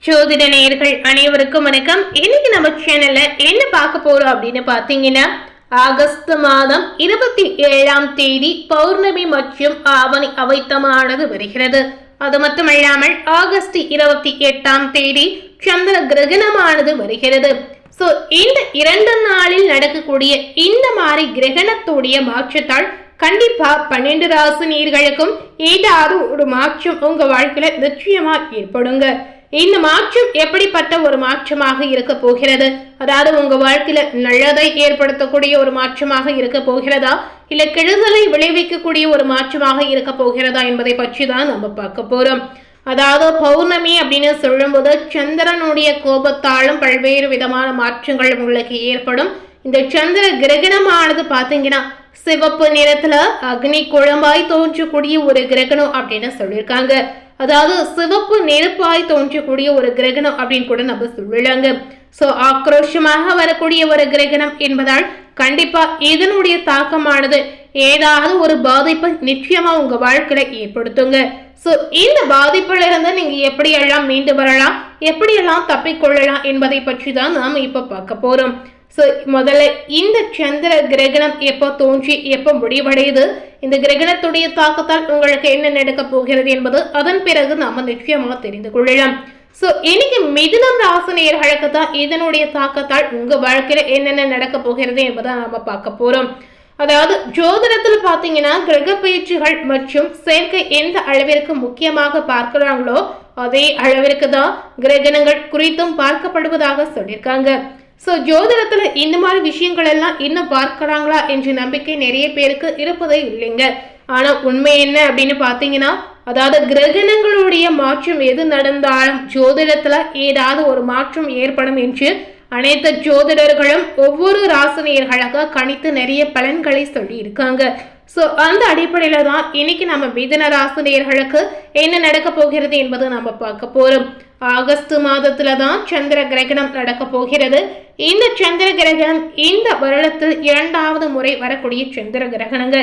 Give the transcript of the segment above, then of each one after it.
ஜோதிட நேயர்கள் அனைவருக்கும் வணக்கம். இன்னைக்கு நம்ம சேனல்ல என்ன பார்க்க போறோம் அப்படின்னு பாத்தீங்கன்னா, ஆகஸ்ட் மாதம் 27ஆம் தேதி பௌர்ணமி மற்றும் ஆவணி அவைத்தமானது வருகிறது. அது மட்டுமல்லாமல் ஆகஸ்ட் 28ஆம் தேதி சந்திர கிரகணமானது வருகிறது. சோ இந்த 2 நாளில் நடக்கக்கூடிய இந்த மாதிரி கிரகணத்துடைய மாற்றத்தால் கண்டிப்பா 12 ராசி நேயர்களுக்கும் ஏதாவது ஒரு மாற்றம் உங்க வாழ்க்கையில நிச்சயமா ஏற்படுங்க. இந்த மாற்றம் எப்படிப்பட்ட ஒரு மாற்றமாக இருக்க போகிறது, அதாவது உங்க வாழ்க்கையில நல்லதை ஏற்படுத்தக்கூடிய ஒரு மாற்றமாக இருக்க போகிறதா, இல்ல கெடுதலை விளைவிக்கக்கூடிய ஒரு மாற்றமாக இருக்க போகிறதா என்பதை பற்றி தான் நம்ம பார்க்க போறோம். அதாவது பௌர்ணமி அப்படின்னு சொல்லும்போது சந்திரனுடைய கோபத்தாலும் பல்வேறு விதமான மாற்றங்கள் உங்களுக்கு ஏற்படும். இந்த சந்திர கிரகணமானது பாத்தீங்கன்னா சிவப்பு நிறத்துல அக்னி குழம்பாய் தோன்றக்கூடிய ஒரு கிரகணம் அப்படின்னு சொல்லியிருக்காங்க. அதாவது சிவப்பு நெருப்பாய் தோன்றக்கூடிய ஒரு கிரகணம் அப்படின்னு கூட நம்ம சொல்லலாங்க. சோ ஆக்ரோஷமாக வரக்கூடிய ஒரு கிரகணம் என்பதால் கண்டிப்பா இதனுடைய தாக்கமானது ஏதாவது ஒரு பாதிப்பை நிச்சயமா உங்க வாழ்க்கையில ஏற்படுத்துங்க. சோ இந்த பாதிப்புல இருந்து நீங்க எப்படியெல்லாம் மீண்டு வரலாம், எப்படியெல்லாம் தப்பிக்கொள்ளலாம் என்பதை பற்றி தான் நாம இப்ப பார்க்க போறோம். சோ முதல்ல இந்த சந்திர கிரகணம் எப்போ தோன்றி எப்போ முடிவடையுது, இந்த கிரகணத்துடைய தாக்கத்தால் உங்களுக்கு என்ன நடக்க போகிறது என்பது அதன் பிறகு நாம நிச்சயமாக தெரிந்து கொள்ளலாம். சோ இன்னைக்கு மிதுனம் ராசி நேயர்களுக்கு தான் இதனுடைய தாக்கத்தால் உங்க வாழ்க்கையில என்னென்ன நடக்க போகிறது என்பதை நாம பார்க்க போறோம். அதாவது ஜோதிடத்துல பாத்தீங்கன்னா கிரக பயிற்சிகள் மற்றும் சேர்க்கை எந்த அளவிற்கு முக்கியமாக பார்க்கிறாங்களோ அதே அளவிற்கு தான் கிரகணங்கள் குறித்தும் பார்க்கப்படுவதாக சொல்லியிருக்காங்க. சோ ஜோதிடத்துல இந்த மாதிரி விஷயங்கள் எல்லாம் இன்னும் பார்க்கறாங்களா என்ற நம்பிக்கை நிறைய பேருக்கு இருப்பதே இல்லைங்க. ஆனா உண்மை என்ன அப்படின்னு பாத்தீங்கன்னா, அதாவது கிரகணங்களுடைய மாற்றம் எது நடந்தாலும் ஜோதிடத்துல ஏதாவது ஒரு மாற்றம் ஏற்படும் என்று அனைத்து ஜோதிடர்களும் ஒவ்வொரு ராசினியர்களாக கணித்து நிறைய பலன்களை சொல்லி இருக்காங்க. சோ அந்த அடிப்படையில தான் இன்னைக்கு நம்ம மிதுன ராசினியர்களுக்கு என்ன நடக்க போகிறது என்பது நம்ம பார்க்க போறோம். ஆகஸ்ட் மாதத்துல தான் சந்திர கிரகணம் நடக்க போகிறது. இந்த சந்திர கிரகணம் இந்த வருடத்தில் 2வது முறை வரக்கூடிய சந்திர கிரகணங்க.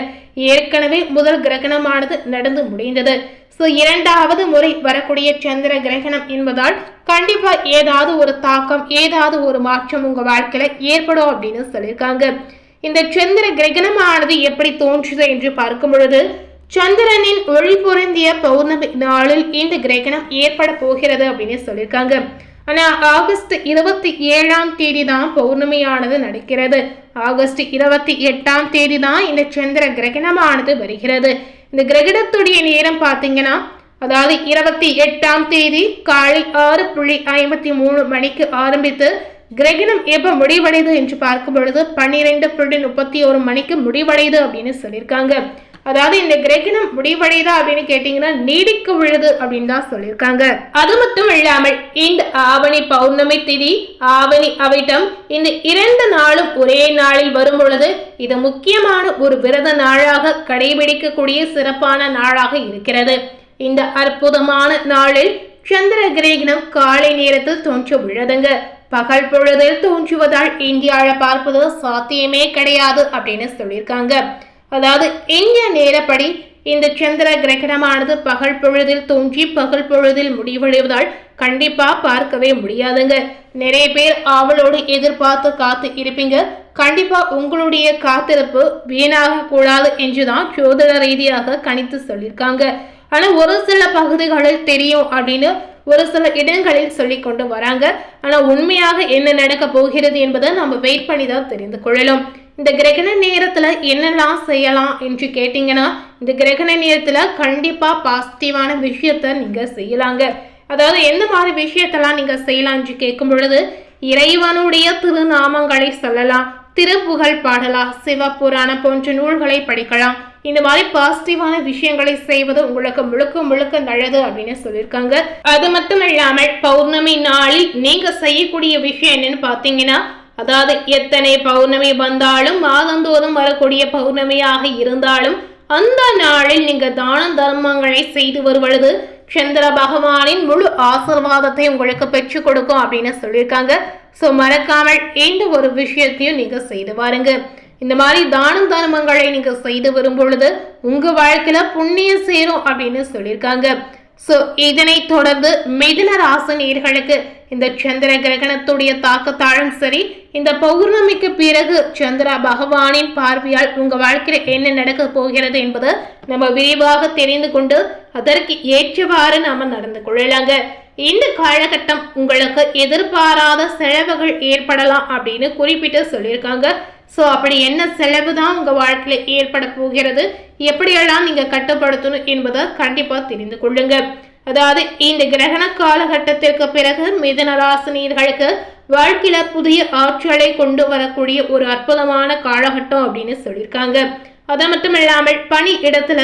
ஏற்கனவே முதல் கிரகணமானது நடந்து முடிந்தது. சோ 2வது முறை வரக்கூடிய சந்திர கிரகணம் என்பதால் கண்டிப்பா ஏதாவது ஒரு தாக்கம், ஏதாவது ஒரு மாற்றம் உங்க வாழ்க்கையில ஏற்படும் அப்படின்னு சொல்லியிருக்காங்க. இந்த சந்திர கிரகணமானது எப்படி தோன்றுது என்று பார்க்கும் பொழுது, சந்திரனின் ஒளி பொருந்திய பௌர்ணமி நாளில் இந்த கிரகணம் ஏற்பட போகிறது அப்படின்னு சொல்லியிருக்காங்க. ஆனா ஆகஸ்ட் 27ஆம் தேதி தான் பௌர்ணமியானது நடக்கிறது. ஆகஸ்ட் 28ஆம் தேதி தான் இந்த சந்திர கிரகணமானது வருகிறது. இந்த கிரகணத்துடைய நேரம் பாத்தீங்கன்னா, அதாவது 28ஆம் தேதி காலை 6:53 மணிக்கு ஆரம்பித்து கிரகணம் எப்ப முடிவடைது என்று பார்க்கும் பொழுது 12:31 மணிக்கு முடிவடைது அப்படின்னு சொல்லியிருக்காங்க. அதாவது இந்த கிரகணம் முடிவடைதா அப்படின்னு கேட்டீங்கன்னா நீடிக்க உள்ளது அப்படின்னு தான் சொல்லியிருக்காங்க. அது மட்டும் இல்லாமல் இந்த ஆவணி பௌர்ணமி திதி, ஆவணி அவிட்டம் இந்த 2 நாளும் ஒரே நாளில் வரும் பொழுது இது முக்கியமான ஒரு விரத நாளாக கடைபிடிக்கக்கூடிய சிறப்பான நாளாக இருக்கிறது. இந்த அற்புதமான நாளில் சந்திர கிரகணம் காலை நேரத்தில் தோன்ற உள்ளதுங்க. பகல் பொழுதில் தோன்றுவதால் இந்தியாவில பார்ப்பது சாத்தியமே கிடையாது அப்படின்னு சொல்லியிருக்காங்க. அதாவது இந்திய நேரப்படி இந்த சந்திர கிரகணமானது பகல் பொழுதில் தோன்றி பகல் பொழுதில் முடிவடைவதால் கண்டிப்பா பார்க்கவே முடியாதுங்க. நிறைய பேர் ஆவலோடு எதிர்பார்த்து காத்து இருப்பீங்க. கண்டிப்பா உங்களுடைய காத்திருப்பு வீணாக கூடாது என்றுதான் ஜோதிட ரீதியாக கணித்து சொல்லியிருக்காங்க. ஆனா ஒரு சில பகுதிகளில் தெரியும் அப்படின்னு ஒரு சில இடங்களில் சொல்லி கொண்டு வராங்க. ஆனா உண்மையாக என்ன நடக்க போகிறது என்பதை நம்ம வெயிட் பண்ணி தான் தெரிந்து கொள்ளலாம். இந்த கிரகண நேரத்துல என்னெல்லாம் செய்யலாம் என்று கேட்டீங்கன்னா, இந்த கிரகண நேரத்துல கண்டிப்பா பாசிட்டிவான விஷயத்த நீங்க செய்யலாங்க. அதாவது எந்த மாதிரி விஷயத்தெல்லாம் நீங்க செய்யலாம் என்று கேட்கும் பொழுது, இறைவனுடைய திருநாமங்களை சொல்லலாம், திருப்புகழ் பாடலாம், சிவபுராணம் போன்ற நூல்களை படிக்கலாம். இந்த மாதிரி பாசிட்டிவான விஷயங்களை செய்வது உங்களுக்கு முழுக்க முழுக்க நல்லது அப்படின்னு சொல்லியிருக்காங்க. அது மட்டும் இல்லாமல் பௌர்ணமி நாளில் நீங்க செய்யக்கூடிய விஷயம் என்னன்னு பாத்தீங்கன்னா, அதாவது எத்தனை பௌர்ணமி வந்தாலும் மாதந்தோறும் வரக்கூடிய பௌர்ணமியாக இருந்தாலும் அந்த நாளில் நீங்க தான தர்மங்களை செய்து வருவது சந்திர பகவானின் முழு ஆசீர்வாதத்தை உங்களுக்கு பெற்றுக் கொடுக்கும் அப்படின்னு சொல்லியிருக்காங்க. சோ மறக்காமல் இந்த ஒரு விஷயத்தையும் நீங்க செய்து பாருங்க. இந்த மாதிரி தான தர்மங்களை நீங்க செய்து வரும் பொழுது உங்க வாழ்க்கையில புண்ணியம் சேரும் அப்படின்னு சொல்லியிருக்காங்க. சோ இதனை தொடர்ந்து மிதுன ராசி நேயர்களுக்கு இந்த சந்திர கிரகணத்துடைய தாக்கத்தாலும் சரி, இந்த பௌர்ணமிக்கு பிறகு சந்திர பகவானின் பார்வையால் உங்க வாழ்க்கையில என்ன நடக்க போகிறது என்பது நம்ம விரிவாக தெரிந்து கொண்டு அதற்கு ஏற்றவாறு நாம நடந்து கொள்ளலாங்க. இந்த காலகட்டம் உங்களுக்கு எதிர்பாராத செலவுகள் ஏற்படலாம் அப்படின்னு குறிப்பிட்டு சொல்லியிருக்காங்க. ஸோ அப்படி என்ன செலவு தான் உங்க வாழ்க்கையில ஏற்பட போகிறது, எப்படியெல்லாம் நீங்க கட்டுப்படுத்தணும் என்பதை கண்டிப்பா தெரிந்து கொள்ளுங்க. அதாவது இந்த கிரகண காலகட்டத்திற்கு பிறகு மிதுன ராசினியர்களுக்கு வாழ்க்கையில புதிய ஆற்றலை கொண்டு வரக்கூடிய ஒரு அற்புதமான காலகட்டம் அப்படின்னு சொல்லியிருக்காங்க. அது மட்டும் இல்லாமல் பணி இடத்துல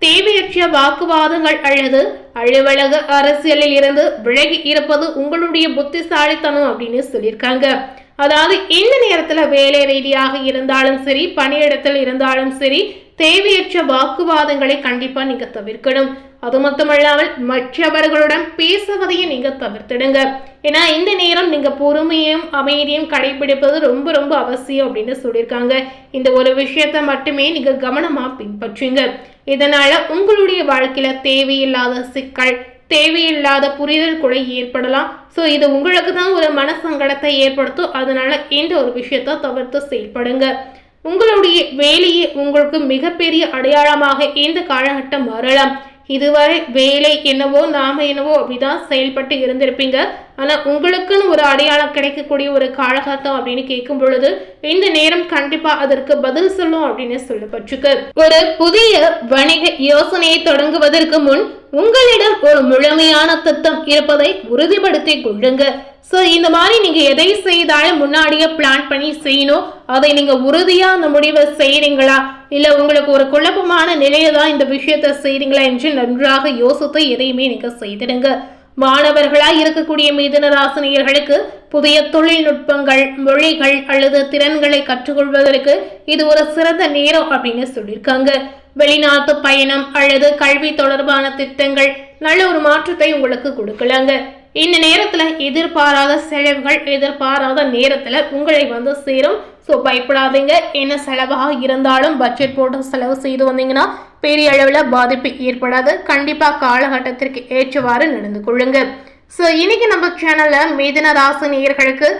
தேவையற்ற வாக்குவாதங்கள் அல்லது அலுவலக அரசியலில் இருந்து விலகி இருப்பது உங்களுடைய புத்திசாலித்தனம் அப்படின்னு சொல்லியிருக்காங்க. அதாவது இந்த நேரத்துல வேலை ரீதியாக இருந்தாலும் சரி, பணியிடத்தில் இருந்தாலும் சரி, தேவையற்ற வாக்குவாதங்களை கண்டிப்பா நீங்க தவிர்க்கணும். அது மட்டுமல்லாமல் மற்றவர்களுடன் பேசுவதையும் நீங்க தவிர்த்திடுங்க. ஏன்னா இந்த நேரம் நீங்க பொறுமையும் அமைதியும் கடைபிடிப்பது ரொம்ப ரொம்ப அவசியம் அப்படின்னு சொல்லியிருக்காங்க. இந்த ஒரு விஷயத்த மட்டுமே நீங்க கவனமா பின்பற்றுங்க. இதனால உங்களுடைய வாழ்க்கையில தேவையில்லாத சிக்கல், தேவையில்லாத புரிதல் கூட ஏற்படலாம். ஸோ இது உங்களுக்கு தான் ஒரு மன சங்கடத்தை ஏற்படுத்தும். அதனால இந்த ஒரு விஷயத்த தவிர்த்து செயல்படுங்க. உங்களுடைய வேலையை உங்களுக்கு மிகப்பெரிய அடையாளமாக இந்த காலகட்டம் மாறலாம். இதுவரை வேலை என்னவோ நாம என்னவோ அப்படிதான் செயல்பட்டு இருந்திருப்பீங்க. ஆனா உங்களுக்குன்னு ஒரு அடையாளம் கிடைக்கக்கூடிய ஒரு காலகட்டம் அப்படின்னு கேட்கும் பொழுது இந்த நேரம் கண்டிப்பா அதற்கு பதில் சொல்லும் அப்படின்னு சொல்லப்பட்டிருக்கு. ஒரு புதிய வணிக யோசனையை தொடங்குவதற்கு முன் உங்களிடம் ஒரு முழுமையான திட்டம் இருப்பதை உறுதிப்படுத்தி கொள்ளுங்க. ஸோ இந்த மாதிரி நீங்க எதை செய்தாலும் முன்னாடியே பிளான் பண்ணி செய்யணும். அதை நீங்க உறுதியா அந்த முடிவை செய்யறீங்களா, இல்ல உங்களுக்கு ஒரு குழப்பமான நிலையை தான் இந்த விஷயத்த செய்றீங்களா என்று நன்றாக யோசித்து எதையுமே நீங்க செய்திடுங்க. மாணவர்களா இருக்கக்கூடிய மிதுன ராசினியர்களுக்கு புதிய தொழில்நுட்பங்கள், மொழிகள் அல்லது திறன்களை கற்றுக்கொள்வதற்கு இது ஒரு சிறந்த நேரம் அப்படின்னு சொல்லியிருக்காங்க. வெளிநாட்டு பயணம் அல்லது கல்வி தொடர்பான திட்டங்கள் நல்ல ஒரு மாற்றத்தை உங்களுக்கு கொடுக்கலாங்க. இந்த நேரத்துல எதிர்பாராத செலவுகள் எதிர்பாராத நேரத்துல உங்களை வந்து சேரும். ஸோ பயப்படாதீங்க. என்ன செலவாக இருந்தாலும் பட்ஜெட் போட்டு செலவு செய்து வந்தீங்கன்னா பெரிய அளவில் பாதிப்பு ஏற்படாது. கண்டிப்பா காலகட்டத்திற்கு ஏற்றவாறு நடந்து கொள்ளுங்க. ஸோ இன்னைக்கு நம்ம சேனல்ல மிதுன ராசி நேயர்களுக்கு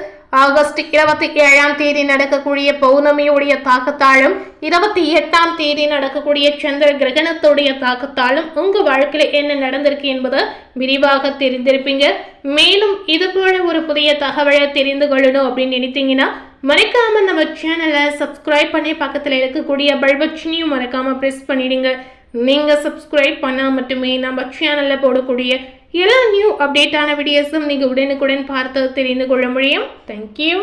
ஆகஸ்ட் 27 நடக்கக்கூடிய பௌர்ணமியுடைய தாக்கத்தாலும் 28 நடக்கக்கூடிய சந்திர கிரகணத்துடைய தாக்கத்தாலும் உங்க வாழ்க்கையில என்ன நடந்திருக்கு என்பதை விரிவாக தெரிந்திருப்பீங்க. மேலும் இது போல ஒரு புதிய தகவலை தெரிந்து கொள்ளணும் அப்படின்னு நினைத்தீங்கன்னா மறக்காம நம்ம சேனலை சப்ஸ்கிரைப் பண்ணி பக்கத்துல இருக்கக்கூடிய பெல் பட்டனையும் மறக்காம பிரஸ் பண்ணிடுங்க. நீங்க சப்ஸ்கிரைப் பண்ணா மட்டுமே நம்ம சேனல்ல போடக்கூடிய எல்லா நியூ அப்டேட்டான வீடியோஸும் நீங்க உடனுக்குடன் பார்த்து தெரிந்து கொள்ள முடியும். தேங்க்யூ.